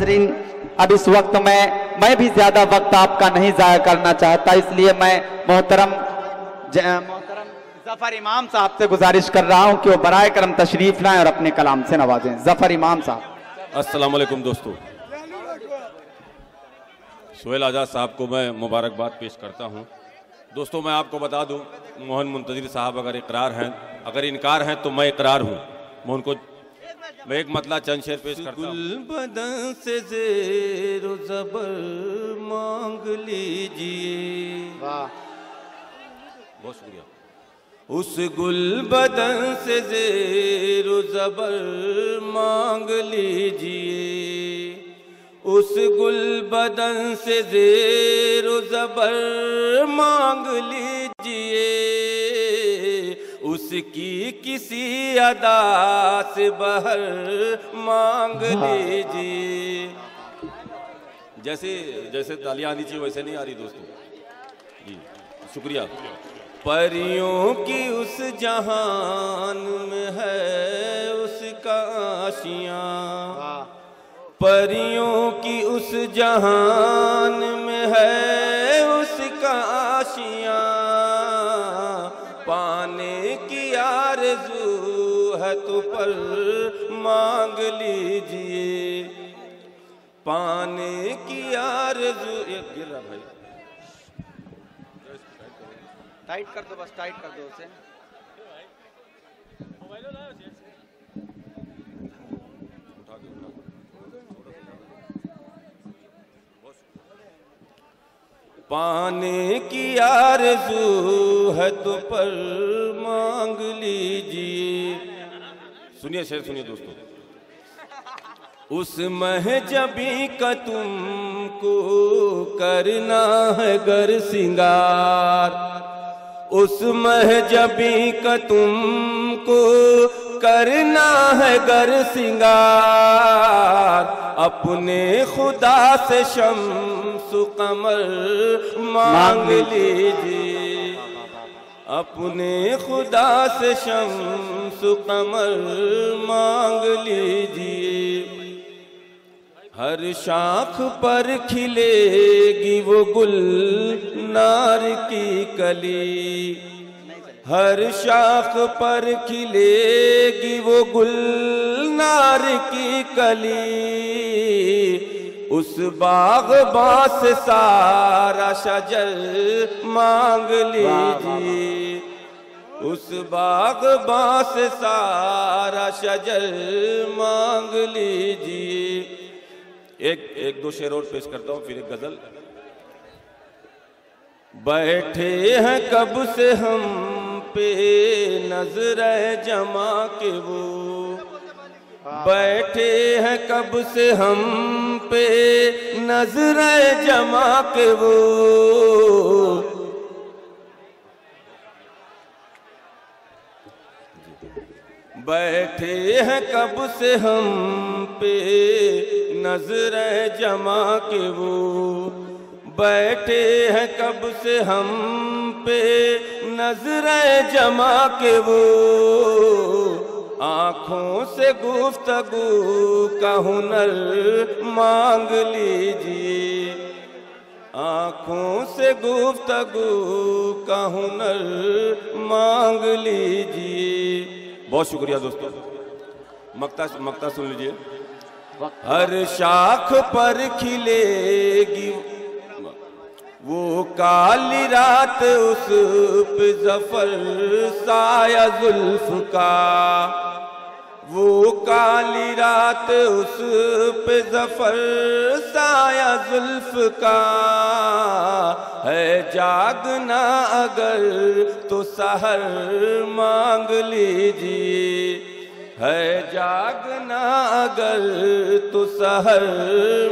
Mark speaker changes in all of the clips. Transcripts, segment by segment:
Speaker 1: नाजरीन, अब इस वक्त में मैं भी ज्यादा वक्त आपका नहीं जाया करना चाहता, इसलिए मैं मोहतरम जफर इमाम साहब से गुजारिश कर रहा हूं कि वो बराए करम तशरीफ लाएं और अपने कलाम से नवाजें। जफर इमाम साहब।
Speaker 2: अस्सलाम वालेकुम दोस्तों, सोहेल आजाद साहब को मैं मुबारकबाद पेश करता हूं। दोस्तों मैं आपको बता दूं, मोहन मुंतजिर साहब अगर इकरार हैं, अगर इनकार हैं तो मैं इकरार हूं। मैं उनको मैं एक मतला चंद शेर पेश करता हूं।
Speaker 3: बदन से ज़ेर ज़बर मांग लीजिए।
Speaker 1: वाह,
Speaker 2: बहुत शुक्रिया।
Speaker 3: उस गुल बदन से ज़ेर ज़बर मांग लीजिए, उस गुल बदन से ज़ेर ज़बर मांग लीजिए, उसकी किसी अदा से बहर मांग लीजिए।
Speaker 2: जैसे जैसे तालियां आनी चाहिए वैसे नहीं आ रही दोस्तों जी, शुक्रिया।
Speaker 3: परियों की उस जहान में है उसका आशियाँ, परियों की उस जहान में है उसका आशियाँ, पाने की आरज़ू है तो पर मांग लीजिए, पाने की आरज़ू। ये गिर रहा भाई,
Speaker 1: टाइट कर दो, बस टाइट कर दो उसे।
Speaker 3: पाने की आरज़ू है तो पर मांग लीजिए।
Speaker 2: सुनिए शेर, सुनिए दोस्तों।
Speaker 3: उस महजबी का तुमको करना है गर सिंगार, उस महजबी का तुमको करना है गर सिंगार, अपने खुदा से शम्सु कमर मांग लीजिए, अपने खुदा से शम्सु कमर मांग लीजिए। हर शाख पर खिलेगी वो गुल नार की कली, हर शाख पर खिलेगी वो गुल नार की कली, उस बाग़बां से सारा शजर मांग लीजिए, उस बाग़बां से सारा शजर मांग लीजिए।
Speaker 2: एक दो शेर और पेश करता हूँ, फिर एक गजल।
Speaker 3: बैठे हैं कब से हम पे नजर जमा के वो, बैठे हैं कब से हम पे नजर जमा के वो, बैठे हैं कब से हम पे नजर जमा के वो, बैठे हैं कब से हम पे नजर जमा के वो, आँखों से गुफ्तगू का हुनर मांग लीजिए, आँखों से गुफ्तगू का हुनर मांग लीजिए।
Speaker 2: बहुत शुक्रिया दोस्तों। मक्ता सुन लीजिए।
Speaker 3: हर शाख पर खिलेगी वो काली रात, उस पे ज़फ़र साया जुल्फ का, वो काली रात उस पे ज़फ़र साया जुल्फ का, है जागना अगर तो सहर मांग लीजिए, है जागना अगर तो सहर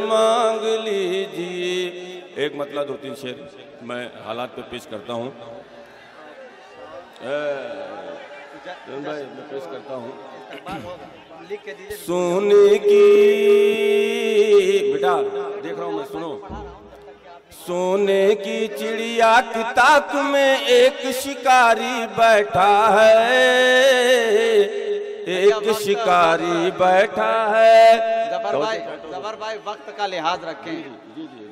Speaker 3: मांग लीजिए।
Speaker 2: एक मतलब दो तीन शेर मैं हालात पे पेश करता हूँ। भाई मैं पेश करता हूँ।
Speaker 3: सोने की बेटा देख रहा हूँ मैं, सुनो। सोने की चिड़िया की ताक में एक शिकारी बैठा है, एक शिकारी बैठा है।
Speaker 1: जफर भाई वक्त का लिहाज रखें।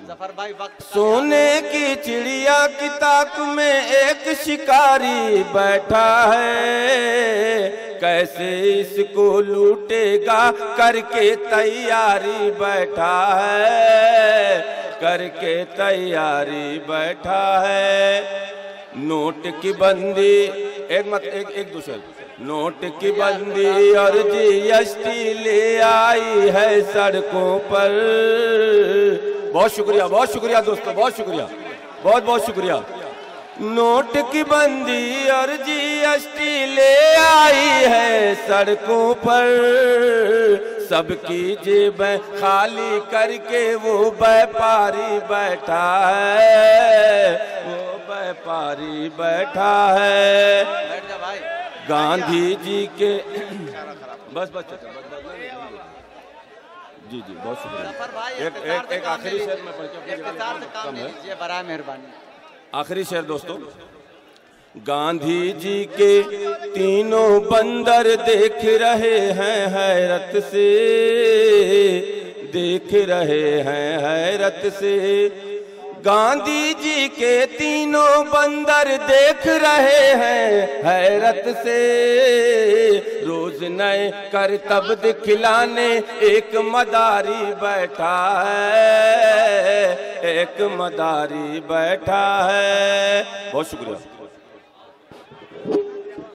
Speaker 1: जफर भाई वक्त
Speaker 3: सोने की चिड़िया की ताक में एक शिकारी बैठा है, कैसे इसको लूटेगा करके तैयारी बैठा है, करके तैयारी बैठा है। नोट की बंदी एक दूसरे नोट की बंदी और जीएसटी ले आई है सड़कों पर। बहुत शुक्रिया दोस्तों, बहुत शुक्रिया, बहुत बहुत शुक्रिया। नोट की बंदी और जीएसटी ले आई है सड़कों पर, सबकी जेबें खाली करके वो व्यापारी बैठा है, वो व्यापारी बैठा है। गांधी जी के बस जी बहुत शुक्रिया। एक आखिरी शेर में
Speaker 1: बड़ा मेहरबानी।
Speaker 3: आखिरी शेर दोस्तों, गांधी जी के तीनों बंदर देख रहे हैं हैरत से, देख रहे हैं हैरत से। गांधी जी के तीनों बंदर देख रहे हैं हैरत से, रोज नए करतब दिखलाने एक मदारी बैठा है, एक मदारी बैठा है। बहुत शुक्रिया।